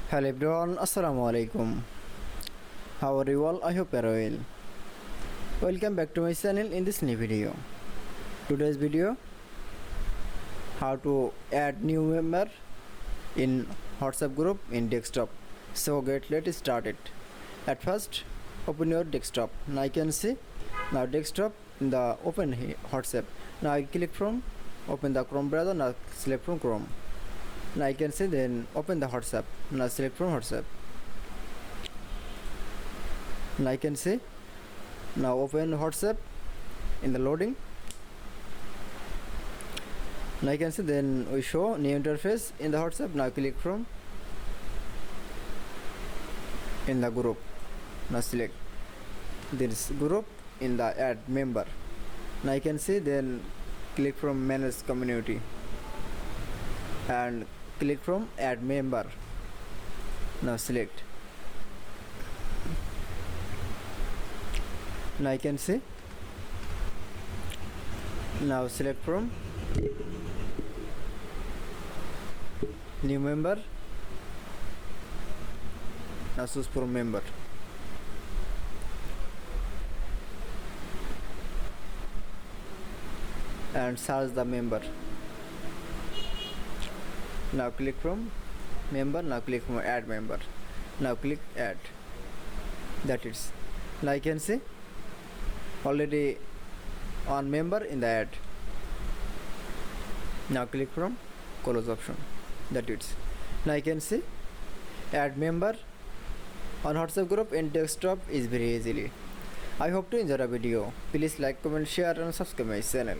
Hello everyone, Assalamu alaikum. How are you all? I hope you are well. Welcome back to my channel in this new video. Today's video, how to add new member in WhatsApp group in desktop. So let's start it. At first, open your desktop. Now I can see now desktop in the open WhatsApp. Now I click from open the Chrome browser. Now select from Chrome. Now I can see then open the WhatsApp. Now select from WhatsApp. Now I can see now open WhatsApp in the loading. Now I can see then we show new interface in the WhatsApp. Now click from in the group. Now select this group in the add member. Now I can see then click from manage community and click from add member. Now select. Now I can see now select from new member. Now choose from member. And search the member. Now click from member. Now click from add member. Now click add. That is. Now I can see already on member in the add. Now click from close option. That is. Now I can see add member on WhatsApp group in desktop is very easily. I hope to enjoy the video. Please like, comment, share and subscribe my channel.